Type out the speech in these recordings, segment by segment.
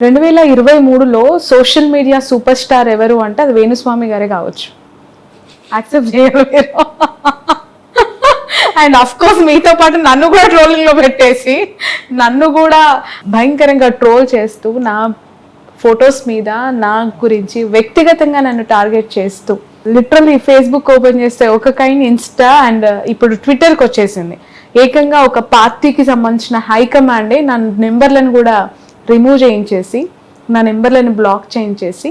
2023లో social media super star ఎవరు అంటే అది వేణుస్వామి గారే కావచ్చు. యాక్సెప్ట్ చేయలేరు. అండ్ అఫ్ కోర్స్ మీతో పాటు నన్ను కూడా ట్రోలింగ్ లో పెట్టేసి నన్ను కూడా భయంకరంగా ట్రోల్ చేస్తూ నా ఫొటోస్ మీద నా గురించి వ్యక్తిగతంగా నన్ను టార్గెట్ చేస్తూ లిటరల్లీ ఫేస్బుక్ ఓపెన్ చేస్తే ఒక కైండ్ ఇన్స్టా అండ్ ఇప్పుడు ట్విట్టర్కి వచ్చేసింది. ఏకంగా ఒక పార్టీకి సంబంధించిన హైకమాండే నా నెంబర్లను కూడా రిమూవ్ చేయించేసి నా నెంబర్లను బ్లాక్ చేయించేసి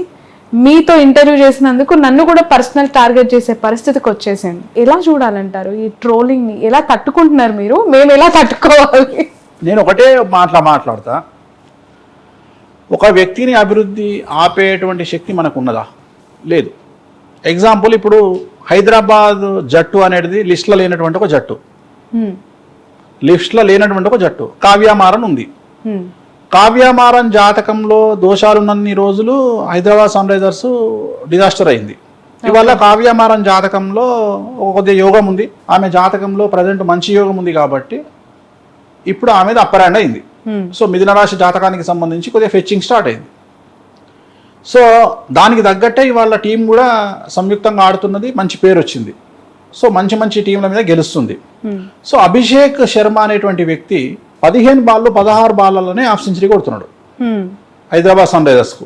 మీతో ఇంటర్వ్యూ చేసినందుకు నన్ను కూడా పర్సనల్ టార్గెట్ చేసే పరిస్థితికి వచ్చేసింది. ఎలా చూడాలంటారు ఈ ట్రోలింగ్ ని? ఎలా తట్టుకుంటున్నారు మీరు? మేము ఎలా తట్టుకోవాలి? నేను ఒకటే మాట్లాడతా, ఒక వ్యక్తిని అభివృద్ధి ఆపేటువంటి శక్తి మనకు ఉన్నదా? లేదు. ఎగ్జాంపుల్, ఇప్పుడు హైదరాబాద్ జట్టు అనేది లిస్ట్లో లేనటువంటి ఒక జట్టు, కావ్యమారన్ ఉంది. కావ్యమారన్ జాతకంలో దోషాలున్నన్ని రోజులు హైదరాబాద్ సన్ రైజర్స్ డిజాస్టర్ అయింది. ఇవాళ కావ్యమారన్ జాతకంలో కొద్దిగా యోగం ఉంది, ఆమె జాతకంలో ప్రజెంట్ మంచి యోగం ఉంది కాబట్టి ఇప్పుడు ఆమెది అప్పర్ హ్యాండ్ అయింది. సో మిథున రాశి జాతకానికి సంబంధించి కొద్దిగా ఫెచ్చింగ్ స్టార్ట్ అయింది. సో దానికి తగ్గట్టే ఇవాళ టీం కూడా సంయుక్తంగా ఆడుతున్నది, మంచి పేరు వచ్చింది. సో మంచి టీంల మీద గెలుస్తుంది. సో అభిషేక్ శర్మ అనేటువంటి వ్యక్తి 15 బాళ్ళు 16 బాళ్ళలోనే హాఫ్ సెంచరీ కొడుతున్నాడు హైదరాబాద్ సన్ రైజర్స్ కు.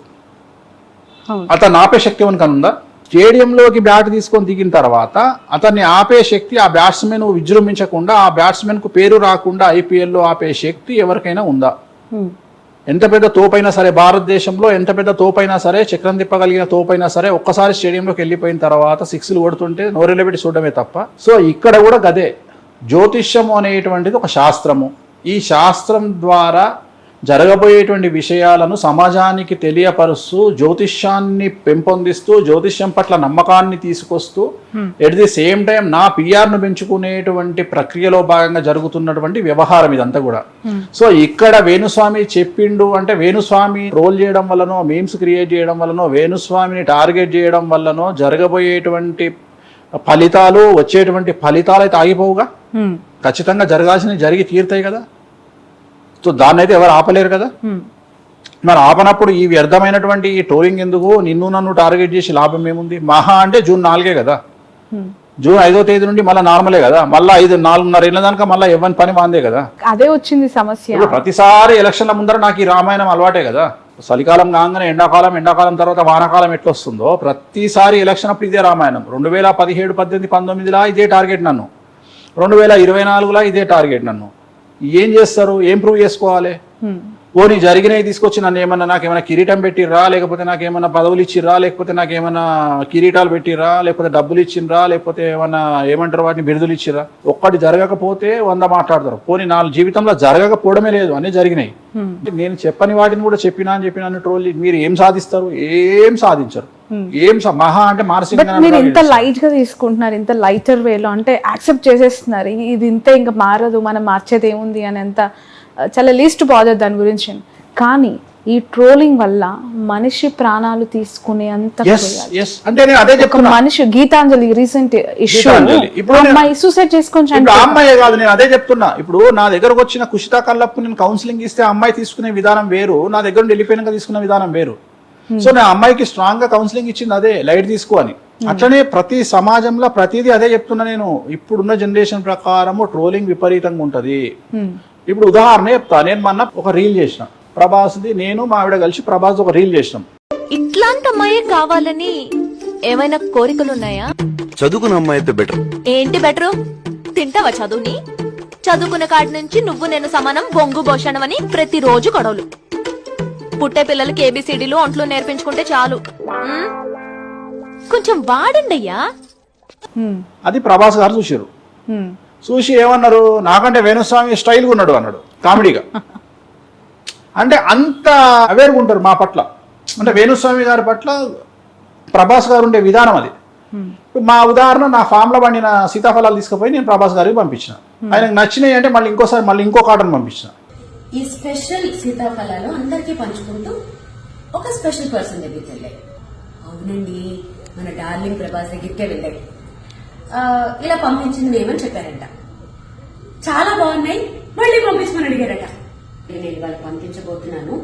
అతన్ని ఆపే శక్తి ఎవరికనుందా? స్టేడియంలోకి బ్యాట్ తీసుకొని దిగిన తర్వాత అతన్ని ఆపే శక్తి, ఆ బ్యాట్స్మెన్ విజృంభించకుండా, ఆ బ్యాట్స్మెన్ కు పేరు రాకుండా ఐపీఎల్లో ఆపే శక్తి ఎవరికైనా ఉందా? ఎంత పెద్ద తోపైనా సరే, భారతదేశంలో ఎంత పెద్ద తోపైనా సరే, చక్రం తిప్పగలిగిన తోపైనా సరే, ఒక్కసారి స్టేడియంలోకి వెళ్ళిపోయిన తర్వాత సిక్స్లు కొడుతుంటే నోరెళ్ళబెట్టి చూడడమే తప్ప. సో ఇక్కడ కూడా గదే, జ్యోతిష్యము అనేటువంటిది ఒక శాస్త్రము. ఈ శాస్త్రం ద్వారా జరగబోయేటువంటి విషయాలను సమాజానికి తెలియపరుస్తూ, జ్యోతిష్యాన్ని పెంపొందిస్తూ, జ్యోతిష్యం పట్ల నమ్మకాన్ని తీసుకొస్తూ, ఎట్ ది సేమ్ టైం నా పిఆర్ను పెంచుకునేటువంటి ప్రక్రియలో భాగంగా జరుగుతున్నటువంటి వ్యవహారం ఇదంతా కూడా. సో ఇక్కడ వేణుస్వామి చెప్పిండు అంటే, వేణుస్వామి రోల్ చేయడం వల్లనో, మీమ్స్ క్రియేట్ చేయడం వల్లనో, వేణుస్వామిని టార్గెట్ చేయడం వల్లనో జరగబోయేటువంటి ఫలితాలు, వచ్చేటువంటి ఫలితాలు అయితే ఆగిపోవుగా. ఖచ్చితంగా జరగాల్సినవి జరిగి తీరుతాయి కదా. సో దాన్ని అయితే ఎవరు ఆపలేరు కదా. మరి ఆపనప్పుడు ఈ వ్యర్థమైనటువంటి ఈ ట్రోలింగ్ ఎందుకు? నిన్ను నన్ను టార్గెట్ చేసి లాభం ఏముంది? మహా అంటే జూన్ 4 కదా, జూన్ 5వ తేదీ నుండి మళ్ళీ నార్మలే కదా. మళ్ళీ 4.5 ఏళ్ళ దాకా మళ్ళీ ఎవరి పని వాందే కదా. అదే వచ్చింది సమస్య. ప్రతిసారి ఎలక్షన్ల ముందర నాకు ఈ రామాయణం అలవాటే కదా. చలికాలం కాగానే ఎండాకాలం తర్వాత వానాకాలం ఎట్లా వస్తుందో, ప్రతిసారి ఎలక్షన్ అప్పుడు ఇదే రామాయణం. 2017, 18, 19లా ఇదే టార్గెట్ నన్ను, 2024లా ఇదే టార్గెట్ నన్ను. ఏం చేస్తారు? ఏం ప్రూవ్ చేసుకోవాలి? పోనీ జరిగినవి తీసుకొచ్చి నన్ను ఏమన్నా, నాకేమైనా కిరీటం పెట్టిర్రా, లేకపోతే నాకేమన్నా పదవులు ఇచ్చిర్రా, లేకపోతే నాకేమన్నా కిరీటాలు పెట్టిర్రా, లేకపోతే డబ్బులు ఇచ్చిండ్రా, లేకపోతే ఏమన్నా ఏమంటారు వాటిని బిరుదులు ఇచ్చిర్రా? ఒక్కటి జరగకపోతే 100 మాట్లాడతారు. పోనీ నా జీవితంలో జరగకపోవడమే లేదు, అన్నీ జరిగినాయి. నేను చెప్పని వాటిని కూడా చెప్పినా ట్రోల్. మీరు ఏం సాధిస్తారు? ఏం సాధించరు. మహా అంటే మానసిక. మీరు ఇంత లైట్ గా తీసుకుంటున్నారు, ఇంత లైటర్ వేలో, అంటే యాక్సెప్ట్ చేసేస్తున్నారు. ఇది ఇంత ఇంకా మారదు, మనం మార్చేది ఏముంది అని ఎంత చాలా లీస్ట్ బాధ దాని గురించి. కానీ ఈ ట్రోలింగ్ వల్ల మనిషి ప్రాణాలు తీసుకునే అంత మనిషి. గీతాంజలి రీసెంట్ ఇష్యూ, అమ్మాయి సూసైడ్ చేసుకొని అమ్మాయి కాదు, నేను అదే చెప్తున్నా. ఇప్పుడు నా దగ్గరకు వచ్చిన కుషితా కల్లప్పు నేను కౌన్సిలింగ్ ఇస్తే అమ్మాయి తీసుకునే విధానం వేరు, నా దగ్గర వెళ్ళిపోయినాక తీసుకునే విధానం వేరు. సో నేను అమ్మాయికి స్ట్రాంగ్ గా కౌన్సిలింగ్ ఇచ్చింది అదే, లైట్ తీసుకో అని. అట్లనే ప్రతి సమాజంలో ప్రతిదీ అదే చెప్తున్నా నేను. ఇప్పుడున్న జనరేషన్ ప్రకారము ట్రోలింగ్ విపరీతంగా ఉంటది. ఇప్పుడు ఉదాహరణ చెప్తా. నేను మొన్న ఒక రీల్ చేసిన, ప్రభాస్ది. నేను మా ఆవిడ కలిసి ప్రభాస్ ఒక రీల్ చేసినాం. ఇట్లాంటి అమ్మాయే కావాలని ఏమైనా కోరికలున్నాయా? చదువుకున్న అమ్మాయి అయితే బెటర్. ఏంటి బెటరు? తింటావా చదువుని? చదువుకున్న కాడి నుంచి నువ్వు నేను సమానం, బొంగు భోషణం అని ప్రతిరోజు గొడవలు. పుట్టే పిల్లలకి ఏబిసిడీలు ఒంట్లో నేర్పించుకుంటే చాలు. కొంచెం వాడండి అయ్యా. అది ప్రభాస్ గారు చూసారు. చూసి ఏమన్నారు? నాకంటే వేణుస్వామి స్టైల్గా ఉన్నాడు అన్నాడు కామెడీగా. అంటే అంత అవేర్గా ఉంటారు మా పట్ల. అంటే వేణుస్వామి గారి పట్ల ప్రభాస్ గారు ఉండే విధానం అది. మా ఉదాహరణ, నా ఫామ్లో పండిన సీతాఫలాలు తీసుకుపోయి నేను ప్రభాస్ గారికి పంపించిన. ఆయనకు నచ్చినాయి అంటే మళ్ళీ ఇంకో కాటన్ పంపించిన. ఈ స్పెషల్ సీతాఫలాలు అందరికీ పంచుకుంటూ ఒక స్పెషల్ పర్సన్ దగ్గరికి వెళ్ళాయి. అవునండి, మన డార్లింగ్ ప్రభాస్ దగ్గరికే వెళ్ళాయి. ఇలా పంపించింది ఏమని చెప్పారంట. చాలా బాగున్నాయి, మళ్ళీ పంపించమని అడిగారట. నేను వాళ్ళకి పంపించబోతున్నాను,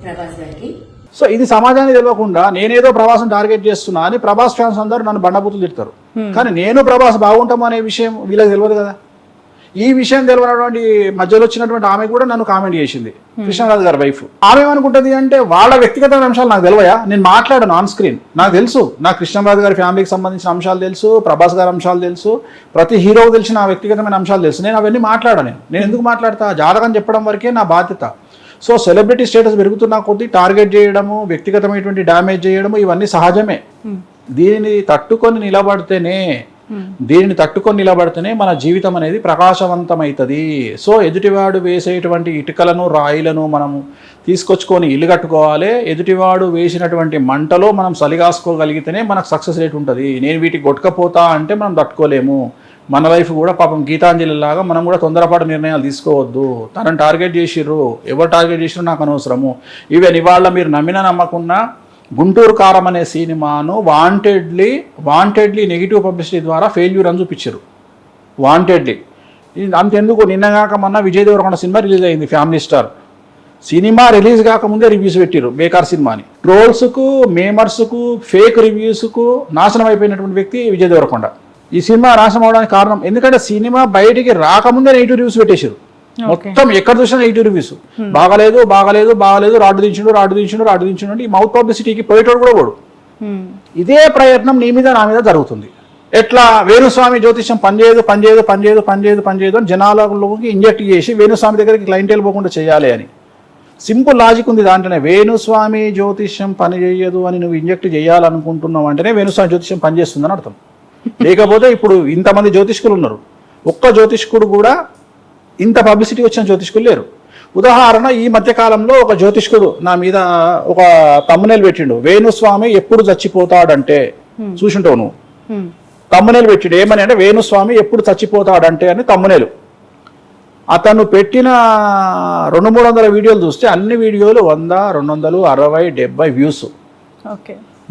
ప్రభాస్ గారికి. సో ఇది సమాజానికి తెలియకుండా నేనేదో ప్రభాస్ని టార్గెట్ చేస్తున్నా అని ప్రభాస్ ఫ్యాన్స్ అందరూ నన్ను బండబూతులు తిడతారు. కానీ నేను ప్రభాస్ బాగుంటాం అనే విషయం వీళ్ళకి తెలియదు కదా. ఈ విషయం తెలియనటువంటి మధ్యలో వచ్చినటువంటి ఆమె కూడా నన్ను కామెంట్ చేసింది, కృష్ణరాజు గారి వైఫ్. ఆమె ఏమనుకుంటుంది అంటే వాళ్ళ వ్యక్తిగత అంశాలు నాకు తెలియయా, నేను మాట్లాడాను ఆన్ స్క్రీన్, నాకు తెలుసు, నాకు కృష్ణరాజు గారి ఫ్యామిలీకి సంబంధించిన అంశాలు తెలుసు, ప్రభాస్ గారి అంశాలు తెలుసు, ప్రతి హీరోకి తెలిసిన నా వ్యక్తిగతమైన అంశాలు తెలుసు. నేను అవన్నీ మాట్లాడాను. నేను ఎందుకు మాట్లాడతా, జాతకం చెప్పడం వరకే నా బాధ్యత. సో సెలబ్రిటీ స్టేటస్ పెరుగుతున్న కొద్దీ టార్గెట్ చేయడము, వ్యక్తిగతమైనటువంటి డ్యామేజ్ చేయడము ఇవన్నీ సహజమే. దీనిని తట్టుకొని నిలబడితేనే మన జీవితం అనేది ప్రకాశవంతమవుతుంది. సో ఎదుటివాడు వేసేటువంటి ఇటుకలను రాయిలను మనము తీసుకొచ్చుకొని ఇల్లు కట్టుకోవాలి. ఎదుటివాడు వేసినటువంటి మంటలో మనం సలిగాసుకోగలిగితేనే మనకు సక్సెస్ రేట్ ఉంటుంది. నేను వీటికి కొట్టుకపోతా అంటే మనం తట్టుకోలేము. మన లైఫ్ కూడా పాపం గీతాంజలి లాగా మనం కూడా తొందరపాటు నిర్ణయాలు తీసుకోవద్దు. తనని టార్గెట్ చేసిర్రు, ఎవరు టార్గెట్ చేసిర్రు నాకు అనవసరము. ఈవెన్ ఇవాళ మీరు నమ్మకున్నా గుంటూరు కారం అనే సినిమాను వాంటెడ్లీ నెగిటివ్ పబ్లిసిటీ ద్వారా ఫెయిల్యూర్ అని చూపించారు. వాంటెడ్లీ అంతెందుకు, నిన్నగాక మొన్న విజయ్ దేవరకొండ సినిమా రిలీజ్ అయింది, ఫ్యామిలీ స్టార్. సినిమా రిలీజ్ కాకముందే రివ్యూస్ పెట్టారు బేకార్ సినిమాని. ట్రోల్స్కు, మేమర్స్కు, ఫేక్ రివ్యూస్కు నాశనం అయిపోయినటువంటి వ్యక్తి విజయ్ దేవరకొండ. ఈ సినిమా నాశనం అవడానికి కారణం ఎందుకంటే సినిమా బయటికి రాకముందే నెగిటివ్ రివ్యూస్ పెట్టేశారు. మొత్తం ఎక్కడ చూసినా నెగిటివ్ రివ్యూస్, బాగలేదు, రాడ్డు దించుండు అంటే ఈ మౌత్ పబ్లిసిటీకి పోయేటోడు కూడా పోడు. ఇదే ప్రయత్నం నీ మీద నా మీద జరుగుతుంది. ఎట్లా వేణుస్వామి జ్యోతిష్యం పనిచేయదు అని జనాలలోకి ఇంజెక్ట్ చేసి వేణుస్వామి దగ్గరికి క్లయింటేల్ పోకుండా చేయాలి అని సింపుల్ లాజిక్ ఉంది దాంట్లోనే. వేణుస్వామి జ్యోతిష్యం పని చేయదు అని నువ్వు ఇంజెక్ట్ చేయాలనుకుంటున్నావు అంటేనే వేణుస్వామి జ్యోతిష్యం పనిచేస్తుందని అర్థం. లేకపోతే ఇప్పుడు ఇంతమంది జ్యోతిష్కులు ఉన్నారు, ఒక్క జ్యోతిష్కుడు కూడా ఇంత పబ్లిసిటీ వచ్చిన జ్యోతిష్కులు లేరు. ఉదాహరణ, ఈ మధ్యకాలంలో ఒక జ్యోతిష్కుడు నా మీద ఒక తమ్మునేలు పెట్టిండు, వేణుస్వామి ఎప్పుడు చచ్చిపోతాడంటే. చూసింటావు నువ్వు, తమ్మునేలు పెట్టిండు ఏమని అంటే వేణుస్వామి ఎప్పుడు చచ్చిపోతాడంటే అని తమ్మునేలు. అతను పెట్టిన 200-300 వీడియోలు చూస్తే అన్ని వీడియోలు 100, 200, 60, 70 వ్యూస్.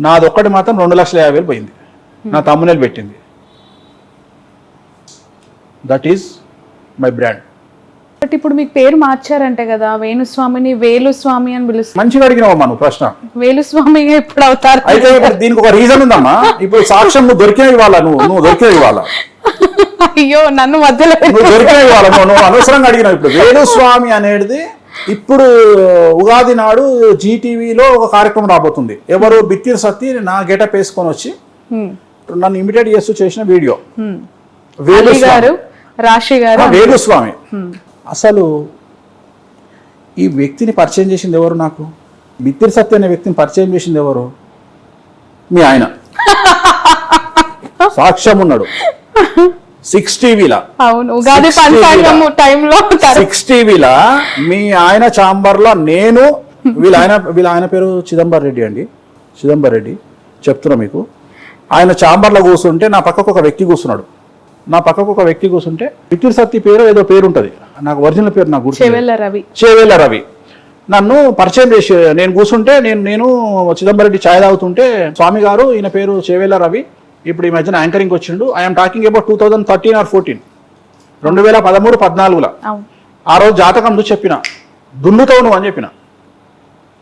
నాదొక్కటి మాత్రం 2,50,000 పోయింది. నా తమ్మునేలు పెట్టింది. That is my brand. But ఇప్పుడు మీకు పేరు మార్చారంటే కదా, వేణుస్వామిని వేలుస్వామి అని పిలుస్తారు. మంచిగా అడిగినావమ్మా నువ్వు ప్రశ్న. వేలుస్వామి ఎప్పుడు అవుతారు? అయితే ఇప్పుడు దీనికి ఒక రీజన్ ఉందమ్మా. ఇప్పుడు సాక్ష్యం నువ్వు దొరికిన ఇవాళ, నువ్వు దొరికిన ఇవాళ. అయ్యో, నన్ను మధ్యలో నువ్వు దొరికిన ఇవాళ, నువ్వు అనవసరంగా అడిగినావు. ఇప్పుడు వేణుస్వామి అనేది ఇప్పుడు ఉగాది నాడు జీటీవీలో ఒక కార్యక్రమం రాబోతుంది. ఎవరు బిత్తిరి సత్తి నా గెటప్ వేసుకొని వచ్చి నన్ను ఇమిటేట్ చేస్తూ చేసిన వీడియో. వేణుస్వామి అసలు ఈ వ్యక్తిని పరిచయం చేసింది ఎవరు? నాకు బిత్తిరి సత్య అనే వ్యక్తిని పరిచయం చేసింది ఎవరు? మీ ఆయన. సాక్ష్యం ఉన్నాడు 6 టీవీలా. అవును, ఉగాది పంచాంగం టైంలో 6 టీవీలా మీ ఆయన ఛాంబర్లో నేను, వీళ్ళ ఆయన పేరు చిదంబర్ రెడ్డి అండి, చిదంబర్ రెడ్డి చెప్తున్నా మీకు. ఆయన ఛాంబర్లో కూర్చుంటే నా పక్కకు ఒక వ్యక్తి కూర్చున్నాడు. బిత్తిరి సత్తి పేరు ఏదో పేరు ఉంటుంది, నాకు ఒరిజినల్ పేరు నాకు గుర్తు, చేవేళ్ళ రవి. నన్ను పరిచయం చేసి నేను కూర్చుంటే నేను చిదంబర్ రెడ్డి ఛాయ్ తాగుతుంటే, స్వామి గారు ఈయన పేరు చేవేళ్ళ రవి, ఇప్పుడు ఈ మధ్యన యాంకరింగ్ వచ్చిండు. I'm talking about 2013 or 14, 2013-14. ఆ రోజు జాతకం చూసి చెప్పిన, దున్నుతావు నువ్వు అని చెప్పిన,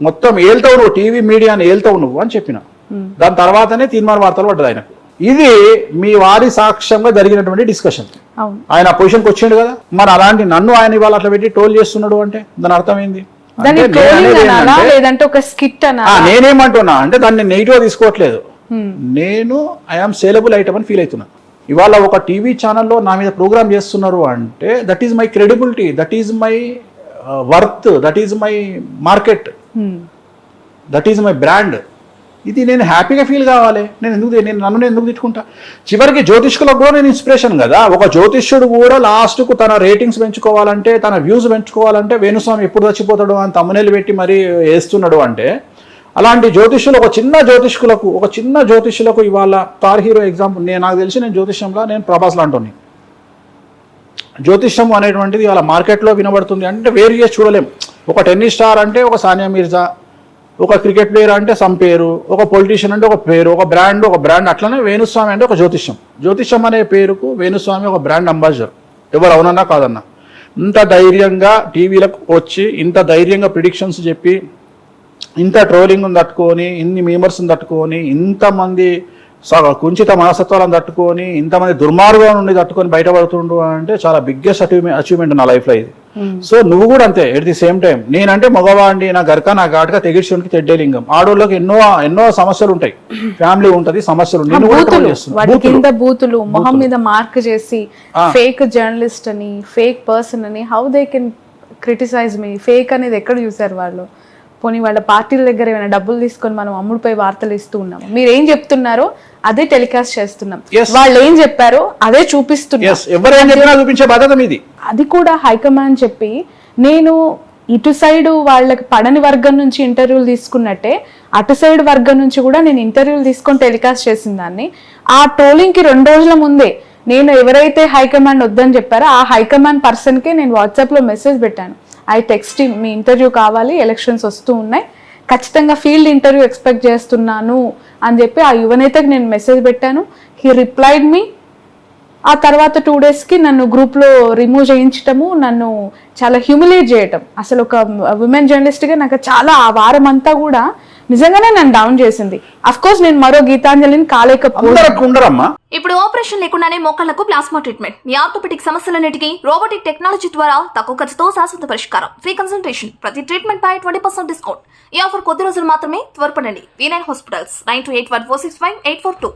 మొత్తం ఏళ్తావు నువ్వు, టీవీ మీడియాని ఏళ్తావు నువ్వు అని చెప్పిన. దాని తర్వాతనే తీర్మాన వార్తలు పడ్డది ఆయనకు. ఇది మీ వారి సాక్ష్యంగా జరిగినటువంటి డిస్కషన్. ఆయన పొజిషన్కి వచ్చిండు కదా, మరి అలాంటి నన్ను ఆయన ఇవాళ అట్లా పెట్టి టోల్ చేస్తున్నాడు అంటే దాని అర్థం ఏంది? నేనేమంటున్నా అంటే దాన్ని నెగిటివ్ తీసుకోవట్లేదు. నేను ఐఆమ్ సేలబుల్ ఐటమ్ అని ఫీల్ అవుతున్నా. ఇవాళ ఒక టీవీ ఛానల్లో నా మీద ప్రోగ్రామ్ చేస్తున్నారు అంటే that is my credibility, that is my worth, that is my market, that is my brand. ఇది నేను హ్యాపీగా ఫీల్ కావాలి. నన్ను ఎందుకు తిట్టుకుంటా? చివరికి జ్యోతిష్కులకు కూడా నేను ఇన్స్పిరేషన్ కదా. ఒక జ్యోతిష్యుడు కూడా లాస్ట్కు తన రేటింగ్స్ పెంచుకోవాలంటే, తన వ్యూస్ పెంచుకోవాలంటే వేణుస్వామి ఎప్పుడు చచ్చిపోతాడు అని తమ్మునేలు పెట్టి మరీ వేస్తున్నాడు అంటే, అలాంటి జ్యోతిష్యులు ఒక చిన్న జ్యోతిష్యులకు ఇవాళ స్టార్ హీరో ఎగ్జాంపుల్. నాకు తెలిసి నేను జ్యోతిష్యంలో నేను ప్రభాస్ లాంటి జ్యోతిష్యం అనేటువంటిది ఇవాళ మార్కెట్లో వినబడుతుంది అంటే వేరు చేసి చూడలేం. ఒక టెన్నిస్ స్టార్ అంటే ఒక సానియా మిర్జా, ఒక క్రికెట్ ప్లేయర్ అంటే సమ్ పేరు, ఒక పొలిటీషియన్ అంటే ఒక పేరు, ఒక బ్రాండ్. అట్లనే వేణుస్వామి అంటే ఒక జ్యోతిష్యం అనే పేరుకు వేణుస్వామి ఒక బ్రాండ్ అంబాసిడర్. ఎవరు అవునన్నా కాదన్నా. ఇంత ధైర్యంగా టీవీలకు వచ్చి ఇంత ధైర్యంగా ప్రిడిక్షన్స్ చెప్పి ఇంత ట్రోలింగ్ తట్టుకొని, ఇన్ని మీమర్స్ని తట్టుకొని, ఇంతమంది కుంచిత మనస్తత్వాలను తట్టుకొని, ఇంతమంది దుర్మార్గం నుండి తట్టుకొని బయటపడుతుండు అంటే చాలా బిగ్గెస్ట్ అచీవ్మెంట్ నా లైఫ్లో ఇది. సో నువ్వు కూడా అంతే. ఎట్ ది సేమ్ టైం నేనంటే మగవాడిని, నా గరక నా ఘాటుగా తెగిడ్చునికి తెడ్డేలింగం. ఆడోళ్ళకి ఎన్నో సమస్యలు ఉంటాయి, ఫ్యామిలీ ఉంటది, సమస్యలు ఉంటాయి. నేను కూడా troll చేస్తున్నా. వాటి కింద బూతులు మొహం మీద మార్క్ చేసి ఫేక్ జర్నలిస్ట్ అని, ఫేక్ పర్సన్ అని, how they can criticize me. Fake అనేది ఎక్కడ చూసారు వాళ్ళు? పోనీ వాళ్ళ పార్టీల దగ్గర ఏమైనా డబ్బులు తీసుకొని మనం అమ్ముడుపై వార్తలు ఇస్తూ ఉన్నాము. మీరు ఏం చెప్తున్నారో అదే టెలికాస్ట్ చేస్తున్నాం, వాళ్ళు ఏం చెప్పారో అదే చూపిస్తున్నాం. ఎవరేం చెప్పినా చూపించే బాధ్యత మీది. అది కూడా హైకమాండ్ చెప్పి, నేను ఇటు సైడ్ వాళ్ళకి పడని వర్గం నుంచి ఇంటర్వ్యూలు తీసుకున్నట్టే అటు సైడ్ వర్గం నుంచి కూడా నేను ఇంటర్వ్యూలు తీసుకొని టెలికాస్ట్ చేసిన దాన్ని. ఆ ట్రోలింగ్ కి 2 రోజుల ముందే నేను ఎవరైతే హైకమాండ్ వద్దని చెప్పారో ఆ హైకమాండ్ పర్సన్ కి నేను వాట్సాప్ లో మెసేజ్ పెట్టాను. ఐ టెక్స్ట్ మీ ఇంటర్వ్యూ కావాలి, ఎలక్షన్స్ వస్తూ ఉన్నాయి, ఖచ్చితంగా ఫీల్డ్ ఇంటర్వ్యూ ఎక్స్పెక్ట్ చేస్తున్నాను అని చెప్పి ఆ యువనేతకి నేను మెసేజ్ పెట్టాను. హీ రిప్లైడ్ మీ. ఆ తర్వాత 2 డేస్కి నన్ను గ్రూప్లో రిమూవ్ చేయించటము, నన్ను చాలా హ్యూమిలేట్ చేయటం. అసలు ఒక విమెన్ జర్నలిస్ట్గా నాకు చాలా ఆ వారం అంతా కూడా నిజంగానే నన్ను డౌన్ చేసింది. అఫ్ కోర్స్ నేను మరో గీతాంజలిని కాలేకపోతున్నారమ్మా. ఇప్పుడు ఆపరేషన్ లేకుండానే మోకాళ్లకు ప్లాస్మా ట్రీట్మెంట్. మీ ఆర్థోపెటిక్ సమస్యలన్నిటికీ రోబోటిక్ టెక్నాలజీ ద్వారా తక్కువ ఖర్చుతో శాశ్వత పరిష్కారం. Free consultation. ప్రతి ట్రీట్మెంట్ పై 20% డిస్కౌంట్. ఈ ఆఫర్ కొద్ది రోజులు మాత్రమే. త్వరపడండి. V9 hospitals 9281465842.